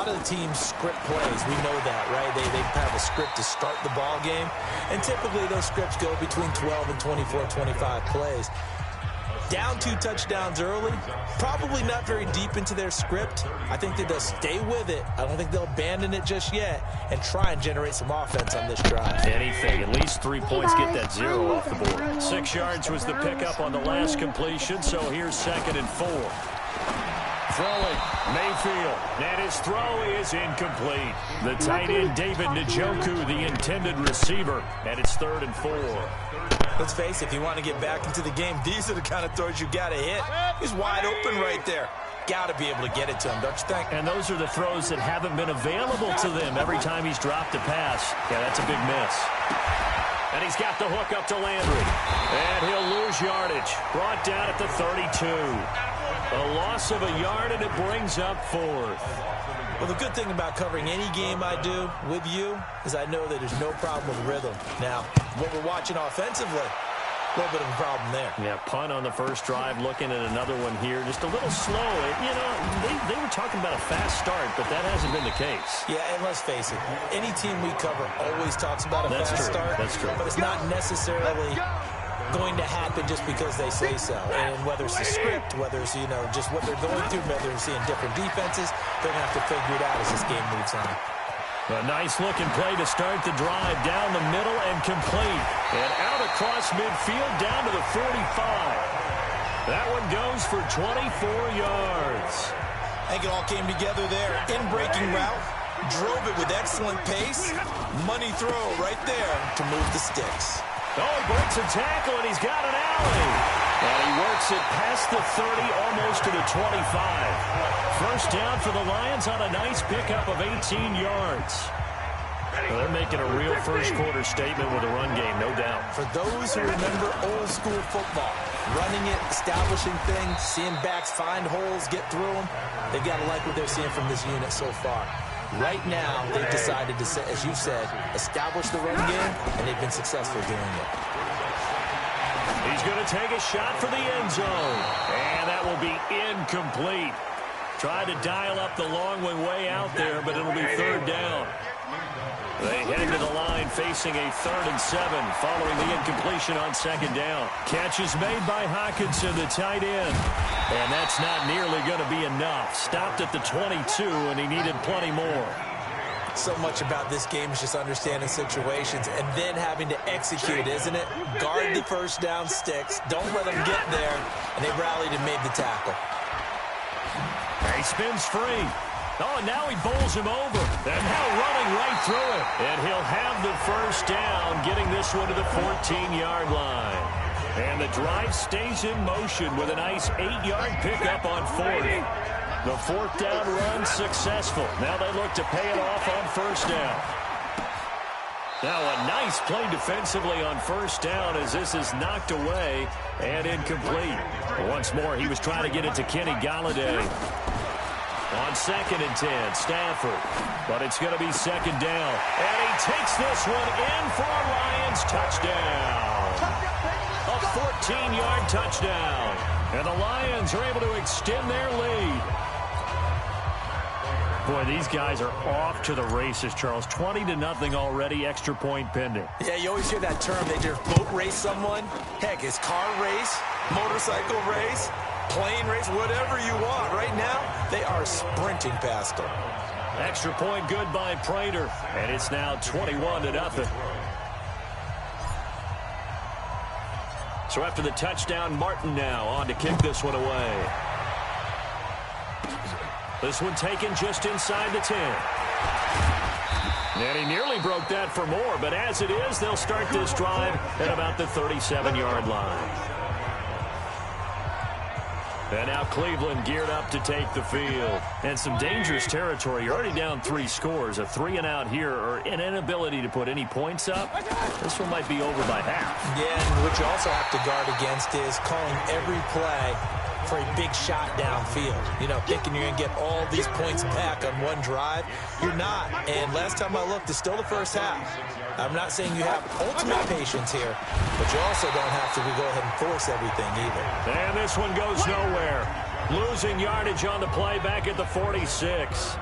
lot of the teams script plays. We know that, right? They have a script to start the ball game, and typically those scripts go between 12 and 24, 25 plays. Down 2 touchdowns early, probably not very deep into their script. I think that they'll stay with it. I don't think they'll abandon it just yet and try and generate some offense on this drive. Anything, at least 3 points, get that 0 off the board. 6 yards was the pickup on the last completion, so here's 2nd and 4. Throwing, Mayfield, and his throw is incomplete. The tight end, David Njoku, the intended receiver, and it's 3rd and 4. Let's face it, if you want to get back into the game, these are the kind of throws you got to hit. He's wide open right there. Got to be able to get it to him, don't you think? And those are the throws that haven't been available to them every time he's dropped a pass. Yeah, that's a big miss. And he's got the hook up to Landry. And he'll lose yardage. Brought down at the 32. A loss of a yard, and it brings up 4th. Well, the good thing about covering any game I do with you is I know that there's no problem with rhythm. Now, what we're watching offensively, a little bit of a problem there. Yeah, punt on the first drive, looking at another one here. Just a little slow. You know, they were talking about a fast start, but that hasn't been the case. Yeah, and let's face it, any team we cover always talks about a fast start. That's true. But it's not necessarily going to happen just because they say so. And whether it's the script, whether it's, you know, just what they're going through, whether they're seeing different defenses, they're going to have to figure it out as this game moves on. A nice-looking play to start the drive down the middle and complete. And out across midfield down to the 45. That one goes for 24 yards. I think it all came together there. In-breaking route, drove it with excellent pace. Money throw right there to move the sticks. Oh, he breaks a tackle, and he's got an alley. And he works it past the 30, almost to the 25. First down for the Lions on a nice pickup of 18 yards. Well, they're making a real first-quarter statement with a run game, no doubt. For those who remember old-school football, running it, establishing things, seeing backs find holes, get through them, they've got to like what they're seeing from this unit so far. Right now, they've decided to, as you said, establish the run game, and they've been successful doing it. He's going to take a shot for the end zone, and that will be incomplete. Tried to dial up the long one way out there, but it'll be 3rd down. They head to the line facing a 3rd and 7 following the incompletion on 2nd down. Catch is made by Hockenson, the tight end. And that's not nearly going to be enough. Stopped at the 22, and he needed plenty more. So much about this game is just understanding situations and then having to execute, isn't it? Guard the first down sticks. Don't let them get there. And they rallied and made the tackle. He spins free. Oh, and now he bowls him over. And now running right through it. And he'll have the first down, getting this one to the 14-yard line. And the drive stays in motion with a nice 8-yard pickup on 4th. The 4th down run successful. Now they look to pay it off on first down. Now a nice play defensively on first down as this is knocked away and incomplete. Once more, he was trying to get it to Kenny Golladay. On 2nd and 10, Stafford. But it's going to be 2nd down. And he takes this one in for a Lions touchdown. A 14-yard touchdown. And the Lions are able to extend their lead. Boy, these guys are off to the races, Charles. 20-0 already, extra point pending. Yeah, you always hear that term. They just boat race someone. Heck, it's car race, motorcycle race, plane race, whatever you want. Right now, they are sprinting past them. Extra point good by Prater, and it's now 21-0. So after the touchdown, Martin now on to kick this one away. This one taken just inside the 10. And he nearly broke that for more, but as it is, they'll start this drive at about the 37-yard line. And now Cleveland geared up to take the field. And some dangerous territory. You're already down 3 scores. A 3-and-out here, or an inability to put any points up. This one might be over by half. Yeah, and what you also have to guard against is calling every play for a big shot downfield. You know, thinking you're going to get all these points back on one drive. You're not. And last time I looked, it's still the first half. I'm not saying you have ultimate patience here, but you also don't have to go ahead and force everything either. And this one goes nowhere. Losing yardage on the play back at the 46.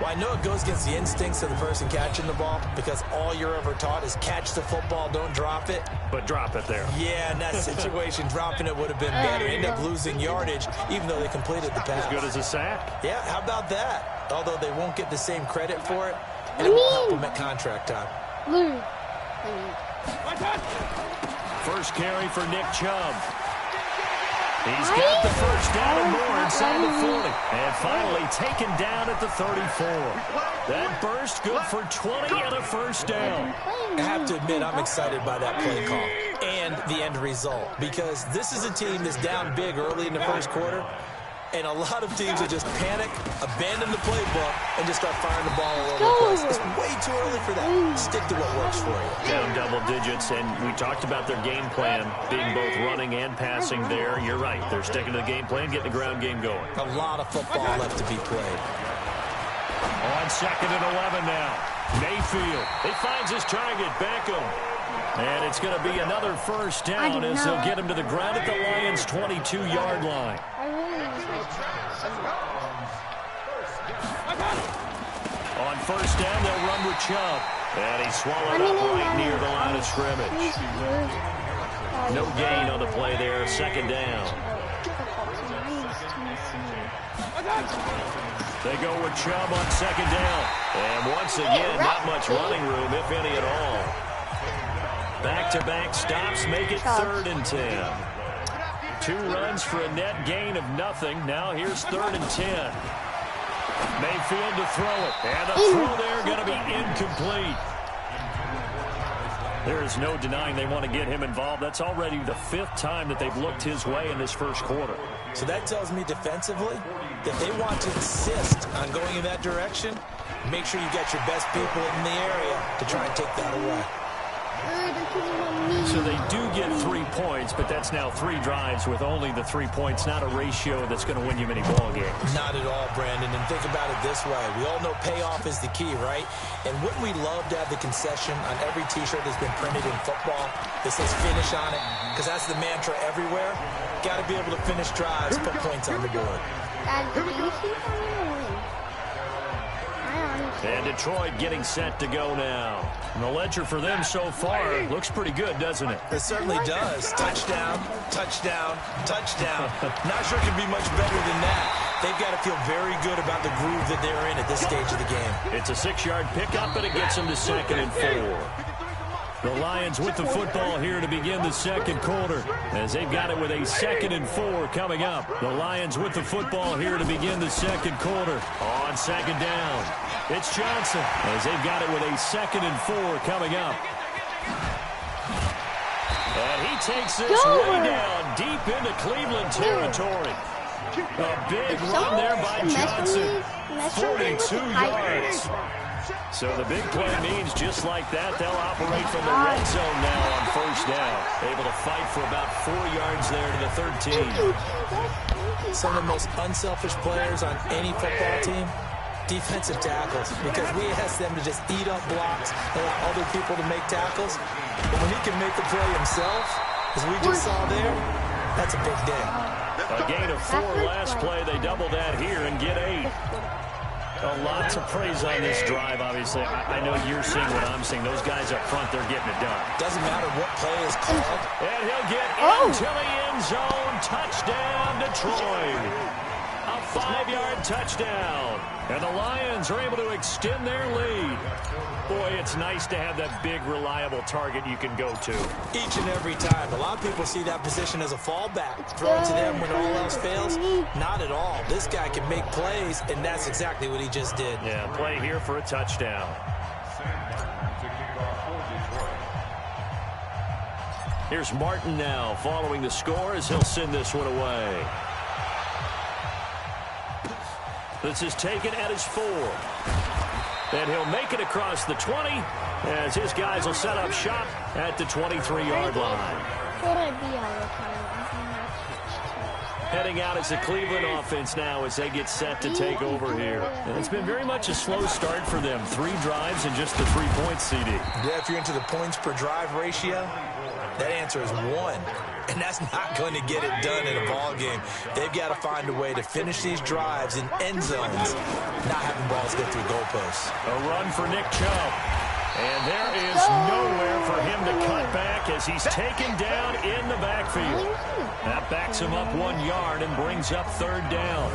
Well, I know it goes against the instincts of the person catching the ball because all you're ever taught is catch the football, don't drop it. But drop it there. Yeah, in that situation, dropping it would have been better. End up losing yardage, even though they completed the pass. As good as a sack. Yeah, how about that? Although they won't get the same credit for it, and it won't help them at contract time. First carry for Nick Chubb. He's got the first down and more inside the 40. And finally taken down at the 34. That burst good for 20 and a first down. I have to admit, I'm excited by that play call and the end result because this is a team that's down big early in the first quarter, and a lot of teams will just panic, abandon the playbook, and just start firing the ball all over the place. It's way too early for that. Stick to what works for you. Down double digits, and we talked about their game plan being both running and passing there. You're right. They're sticking to the game plan, getting the ground game going. A lot of football left to be played. On 2nd and 11 now. Mayfield. He finds his target, Beckham. And it's going to be another first down as they'll get him to the ground at the Lions' 22-yard line. On first down, they'll run with Chubb. And he's swallowed up right near the line of scrimmage. No gain on the play there. 2nd down. They go with Chubb on 2nd down. And once again, not much running room, if any at all. Back-to-back stops make it 3rd and 10. 2 runs for a net gain of nothing. Now here's 3rd and 10. Mayfield to throw it. And the throw there going to be incomplete. There is no denying they want to get him involved. That's already the 5th time that they've looked his way in this first quarter. So that tells me defensively that they want to insist on going in that direction. Make sure you got your best people in the area to try and take that away. So they do get 3 points, but that's now 3 drives with only the 3 points, not a ratio that's going to win you many ball games. Not at all, Brandon. And think about it this way. We all know payoff is the key, right? And wouldn't we love to have the concession on every T-shirt that's been printed in football that says finish on it? Because that's the mantra everywhere. Got to be able to finish drives, put points on the board. And Detroit getting set to go now. And the ledger for them so far looks pretty good, doesn't it? It certainly does. Touchdown, touchdown, touchdown. Not sure it can be much better than that. They've got to feel very good about the groove that they're in at this stage of the game. It's a 6-yard pickup, and it gets them to 2nd and 4. The Lions with the football here to begin the second quarter as they've got it with a 2nd and 4 coming up. The Lions with the football here to begin the second quarter. On 2nd down, it's Johnson as they've got it with a 2nd and 4 coming up. And he takes this way down deep into Cleveland territory. A big run there by Johnson. 42 yards. So the big play means just like that, they'll operate from the red zone now on first down. Able to fight for about 4 yards there to the 13. Some of the most unselfish players on any football team, defensive tackles, because we ask them to just eat up blocks, allow other people to make tackles. But when he can make the play himself, as we just saw there, that's a big day. A gain of 4 last play. They double that here and get 8. A lot to praise on this drive, obviously. I know you're seeing what I'm seeing. Those guys up front, they're getting it done. Doesn't matter what play is called. And he'll get into the end zone. Touchdown, Detroit. A 5-yard touchdown. And the Lions are able to extend their lead. Boy, it's nice to have that big, reliable target you can go to. Each and every time. A lot of people see that position as a fallback. Throw it to them when all else fails. Not at all. This guy can make plays, and that's exactly what he just did. Yeah, play here for a touchdown. Here's Martin now following the score as he'll send this one away. This is taken at his 4. And he'll make it across the 20 as his guys will set up shop at the 23-yard line. Heading out as the Cleveland offense now as they get set to take over here. And it's been very much a slow start for them. 3 drives and just the 3 points, CD. Yeah, if you're into the points per drive ratio, That answer is 1. And that's not going to get it done in a ball game. They've got to find a way to finish these drives in end zones, not having balls go through goalposts. A run for Nick Chubb. And there is nowhere for him to cut back as he's taken down in the backfield. That backs him up 1 yard and brings up 3rd down.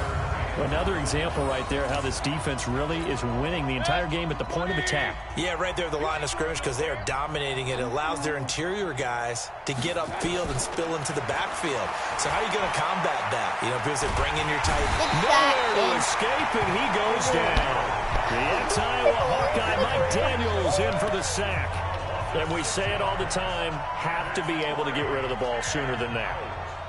Another example right there how this defense really is winning the entire game at the point of attack. Yeah, right there at the line of scrimmage because they are dominating it. It allows their interior guys to get upfield and spill into the backfield. So how are you going to combat that? You know, because they bring in your tight. Nowhere to escape, and he goes down. The ex-Iowa Hawkeye Mike Daniels in for the sack. And we say it all the time, have to be able to get rid of the ball sooner than that.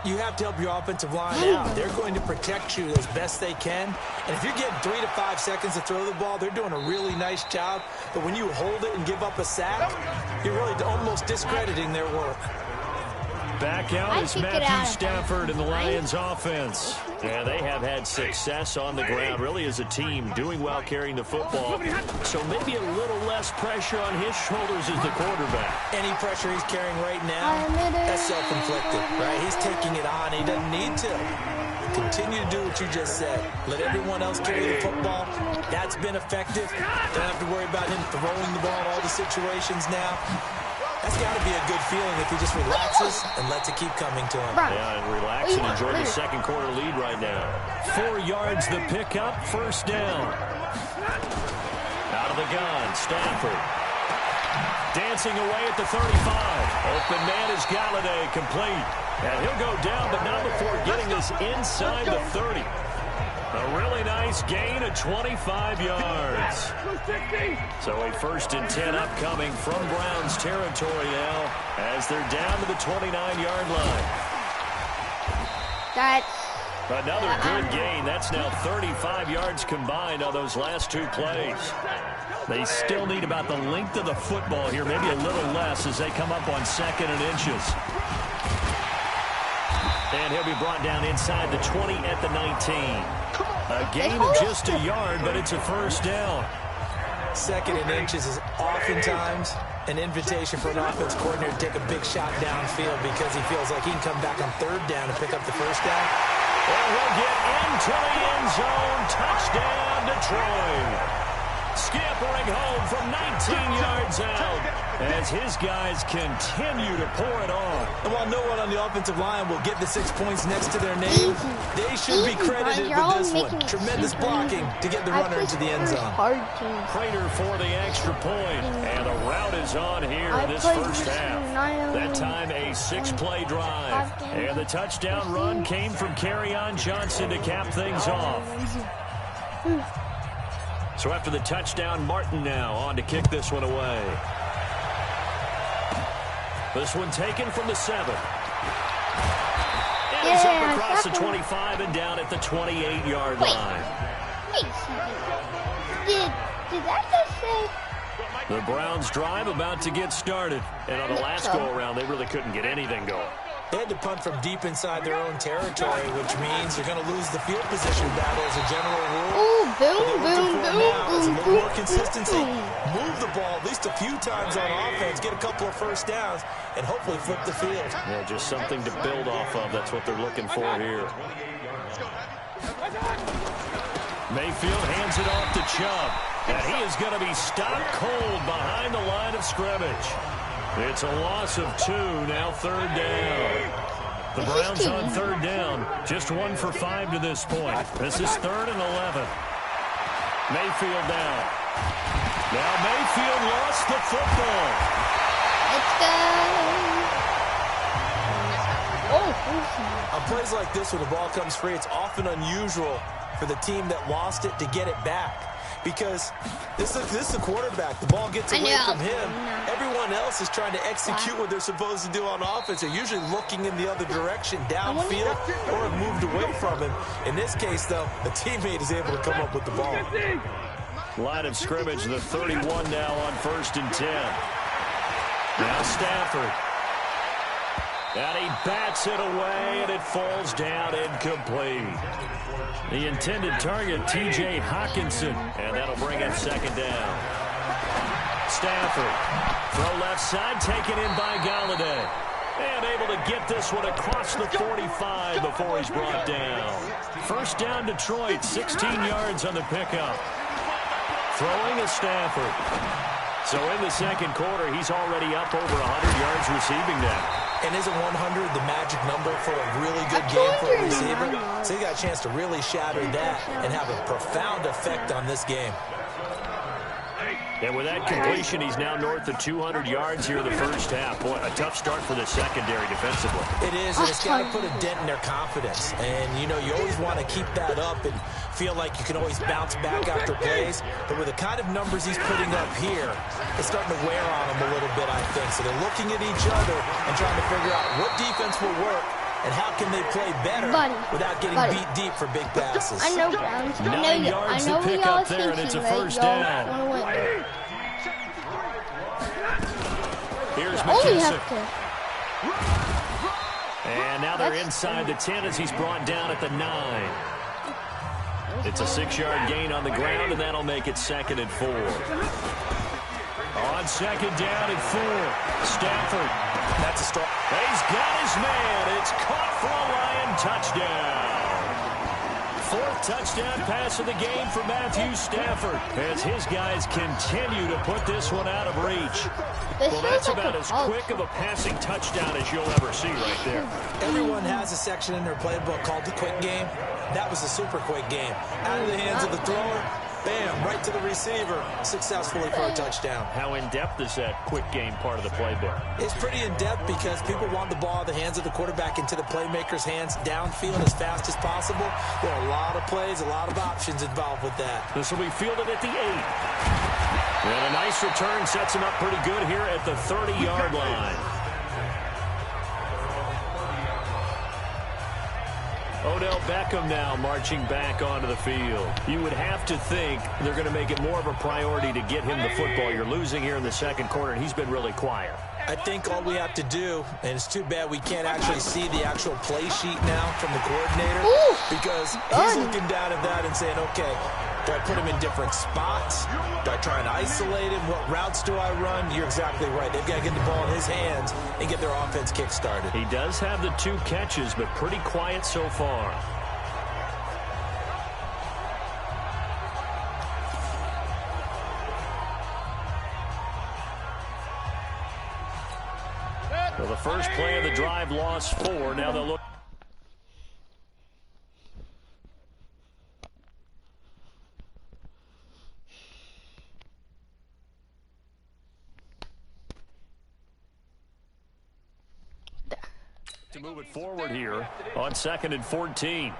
You have to help your offensive line out. They're going to protect you as best they can. And if you're getting 3 to 5 seconds to throw the ball, they're doing a really nice job. But when you hold it and give up a sack, you're really almost discrediting their work. Back out is Matthew Stafford in the Lions offense. Yeah, they have had success on the ground, really as a team, doing well carrying the football. So maybe a little less pressure on his shoulders as the quarterback. Any pressure he's carrying right now, that's self-inflicted, right? He's taking it on. He doesn't need to. Continue to do what you just said. Let everyone else carry the football. That's been effective. Don't have to worry about him throwing the ball in all the situations now. That's got to be a good feeling if he just relaxes and lets it keep coming to him. Yeah, and relax and enjoy the second quarter lead right now. 4 yards the pickup, 1st down. Out of the gun, Stafford. Dancing away at the 35. Open man is Galladay, complete. And he'll go down, but not before getting us inside the 30. A really nice gain of 25 yards. So a 1st and 10 upcoming from Browns territory now as they're down to the 29-yard line. Another good gain. That's now 35 yards combined on those last 2 plays. They still need about the length of the football here, maybe a little less as they come up on 2nd and inches. And he'll be brought down inside the 20 at the 19. A gain of just a yard, but it's a 1st down. 2nd and inches is oftentimes an invitation for an offense coordinator to take a big shot downfield because he feels like he can come back on 3rd down and pick up the 1st down. And he'll get into the end zone. Touchdown, Detroit. Scampering home from 19 yards out as his guys continue to pour it on. And while no one on the offensive line will get the 6 points next to their name, they should be credited with this one. Tremendous blocking to get the runner into the end zone. Prater for the extra point. And the route is on here in this 1st half. That time a 6-play drive. And the touchdown run came from Kerryon Johnson to cap things off. So after the touchdown, Martin now on to kick this one away. This one taken from the 7. And it's up across the 25 and down at the 28-yard line. Wait a second. Did that just say? The Browns drive about to get started. And on the last go-around, they really couldn't get anything going. They had to punt from deep inside their own territory, which means they're going to lose the field position battle as a general rule. Ooh, boom, boom, Is a boom, little more consistency. Move the ball at least a few times on offense, get a couple of 1st downs, and hopefully flip the field. Yeah, just something to build off of. That's what they're looking for here. Mayfield hands it off to Chubb. And he is going to be stopped cold behind the line of scrimmage. It's a loss of 2, now 3rd down. The Browns on 3rd down, just 1 for 5 to this point. This is 3rd and 11. Mayfield down. Now Mayfield lost the football. Let's go. On plays like this where the ball comes free, it's often unusual for the team that lost it to get it back. Because this is the quarterback. The ball gets away from him. Everyone else is trying to execute what they're supposed to do on offense. They're usually looking in the other direction, downfield, or have moved away from him. In this case, though, a teammate is able to come up with the ball. Line of scrimmage, the 31 now on 1st and 10. Now Stafford. And he bats it away, and it falls down incomplete. The intended target, T.J. Hawkinson, and that'll bring up 2nd down. Stafford, throw left side, taken in by Galladay. And able to get this one across the 45 before he's brought down. First down, Detroit, 16 yards on the pickup. Throwing is Stafford. So in the second quarter, he's already up over 100 yards receiving now. And isn't 100 the magic number for a really good game for a receiver? So he got a chance to really shatter that and have a profound effect on this game. And with that completion, he's now north of 200 yards here in the first half. Boy, a tough start for the secondary defensively. It is, and it's got to put a dent in their confidence. And, you know, you always want to keep that up and feel like you can always bounce back after plays. But with the kind of numbers he's putting up here, it's starting to wear on them a little bit, I think. So they're looking at each other and trying to figure out what defense will work and how can they play better without getting beat deep for big passes. I know, Browns. 9 yards to pick up there, and it's a first down. Here's McKissick. And now they're inside the 10 as he's brought down at the 9. It's a 6-yard gain on the ground, and that'll make it 2nd and 4. On 2nd down and 4. Stafford. That's a start. He's got his man. It's caught for a Lion touchdown. 4th touchdown pass of the game for Matthew Stafford as his guys continue to put this one out of reach. Well, that's about as quick of a passing touchdown as you'll ever see right there. Everyone has a section in their playbook called the quick game. That was a super quick game. Out of the hands of the thrower, bam, right to the receiver, successfully for a touchdown. How in-depth is that quick game part of the playbook? It's pretty in-depth because people want the ball in the hands of the quarterback into the playmaker's hands downfield as fast as possible. There are a lot of plays, a lot of options involved with that. This will be fielded at the 8. And a nice return sets him up pretty good here at the 30-yard line. Odell Beckham now marching back onto the field. You would have to think they're going to make it more of a priority to get him the football. You're losing here in the second quarter, and he's been really quiet. I think all we have to do, and it's too bad we can't actually see the actual play sheet now from the coordinator, because he's looking down at that and saying, okay, do I put him in different spots? Do I try and isolate him? What routes do I run? You're exactly right. They've got to get the ball in his hands and get their offense kick-started. He does have the 2 catches, but pretty quiet so far. Well, the first play of the drive lost 4. Now they'll look. To move it forward here on 2nd and 14.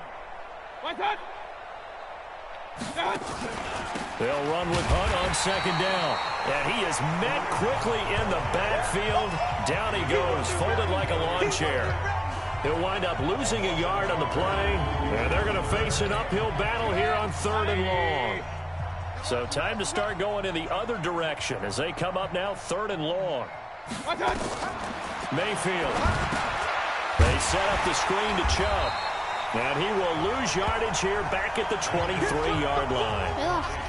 They'll run with Hunt on 2nd down. And he is met quickly in the backfield. Down he goes, folded like a lawn chair. He'll wind up losing a yard on the play. And they're going to face an uphill battle here on 3rd and long. So time to start going in the other direction as they come up now 3rd and long. Mayfield. They set up the screen to Chubb. And he will lose yardage here back at the 23-yard line.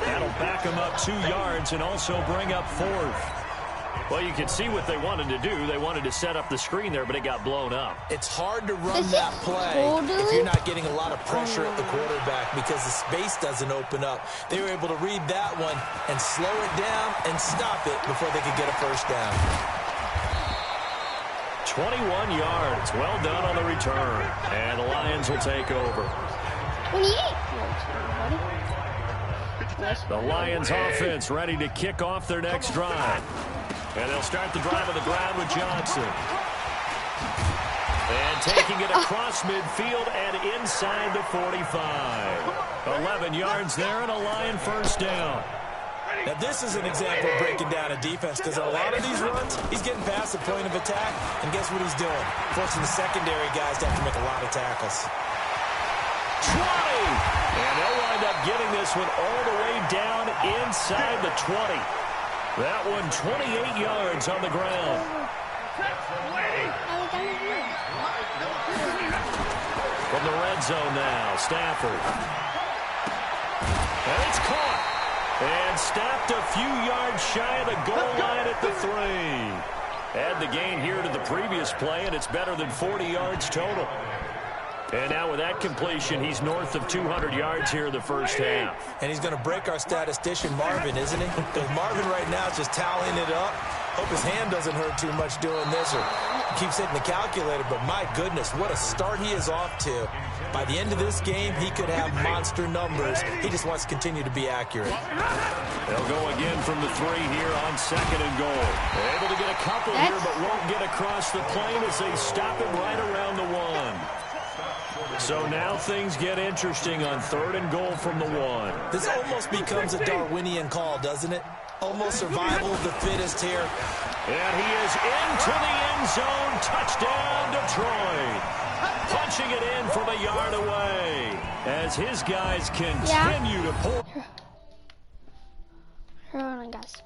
That'll back him up 2 yards and also bring up 4th. Well, you can see what they wanted to do. They wanted to set up the screen there, but it got blown up. It's hard to run that play if you're not getting a lot of pressure at the quarterback because the space doesn't open up. They were able to read that one and slow it down and stop it before they could get a first down. 21 yards. Well done on the return. And the Lions will take over. 28. The Lions offense ready to kick off their next drive. And they'll start the drive on the ground with Johnson. And taking it across midfield and inside the 45. 11 yards there and a Lion first down. Now, this is an example of breaking down a defense because a lot of these runs, he's getting past the point of attack, and guess what he's doing? Forcing the secondary guys to have to make a lot of tackles. 20! And they'll wind up getting this one all the way down inside the 20. That one 28 yards on the ground. From the red zone now, Stafford. And it's caught. And stopped a few yards shy of the goal line at the 3. Add the gain here to the previous play, and it's better than 40 yards total. And now with that completion, he's north of 200 yards here in the first half. And he's going to break our statistician, Marvin, isn't he? Because Marvin right now is just tallying it up. Hope his hand doesn't hurt too much doing this or keeps hitting the calculator. But my goodness, what a start he is off to. By the end of this game, he could have monster numbers. He just wants to continue to be accurate. They'll go again from the 3 here on 2nd and goal. They're able to get a couple here, but won't get across the plane as they stop him right around the 1. So now things get interesting on 3rd and goal from the 1. This almost becomes a Darwinian call, doesn't it? Almost survival of the fittest here. And he is into the end zone. Touchdown, Detroit. Punching it in from a yard away as his guys continue to pull. Hold on, guys.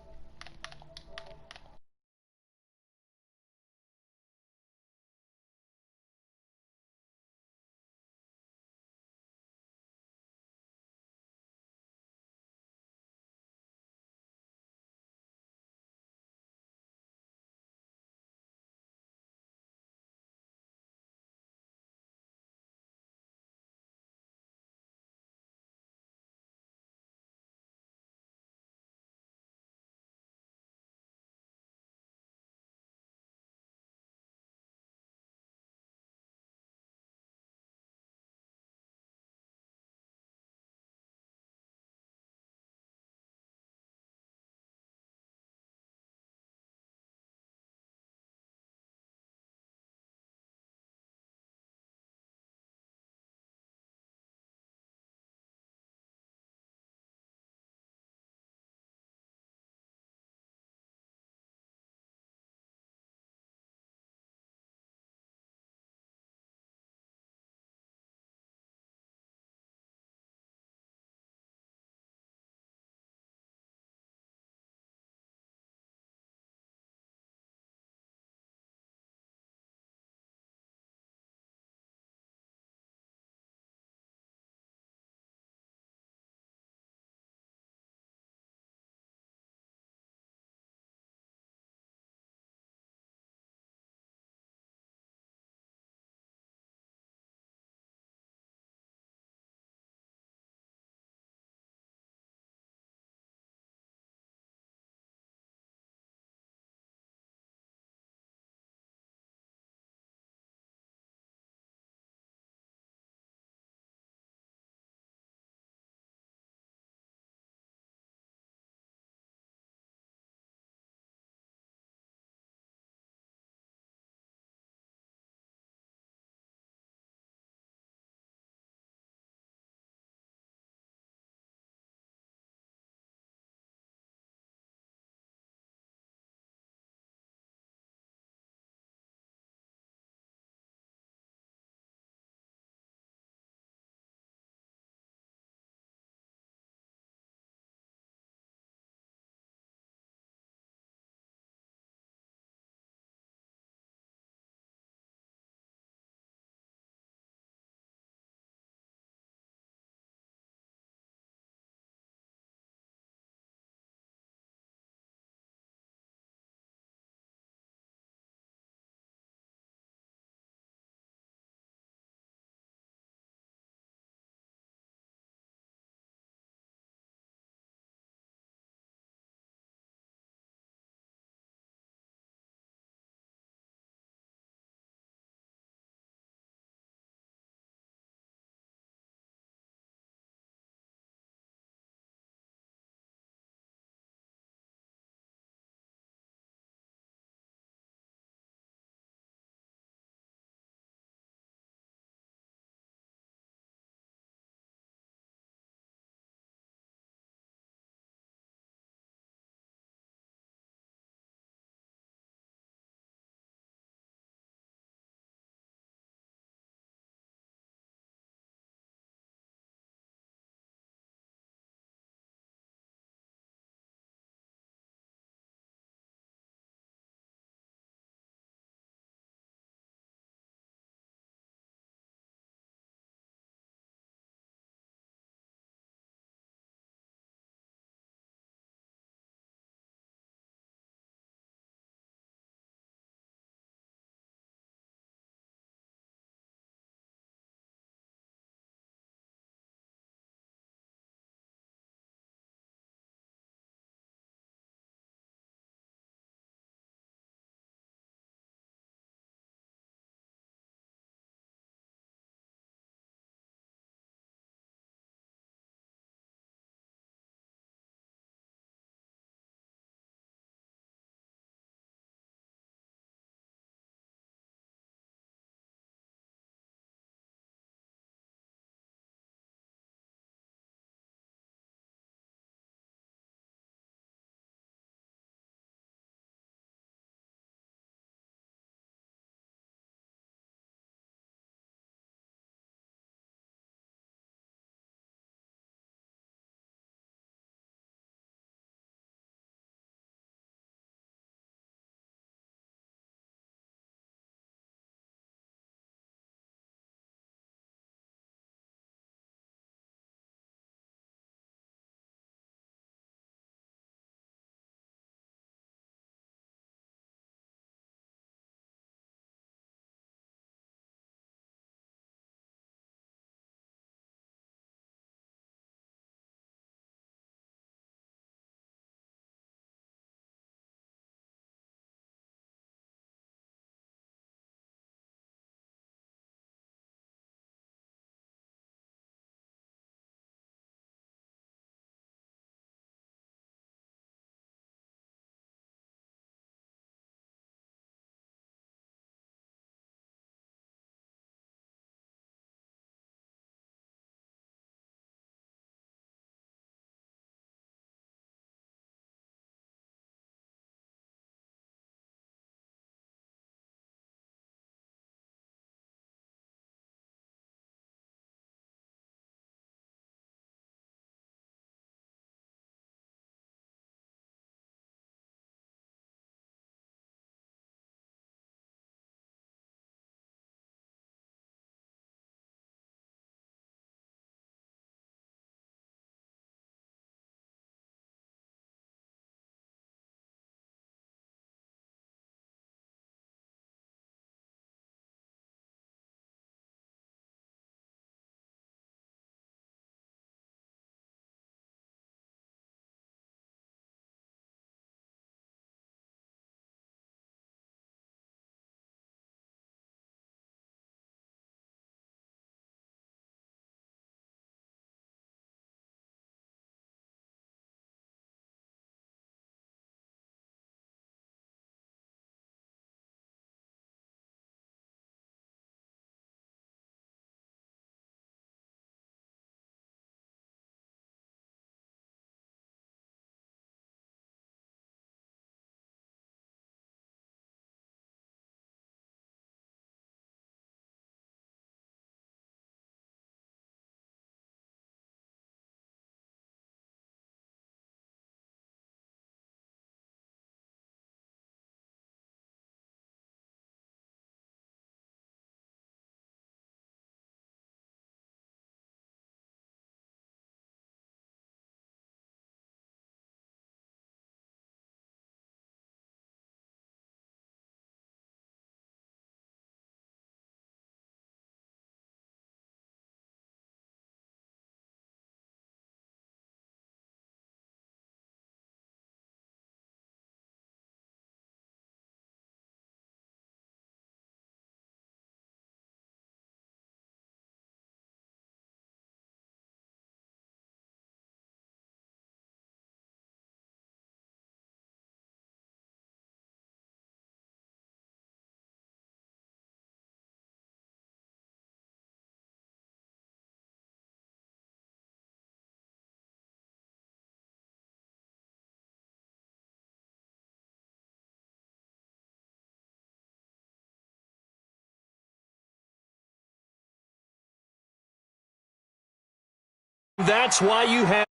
That's why you have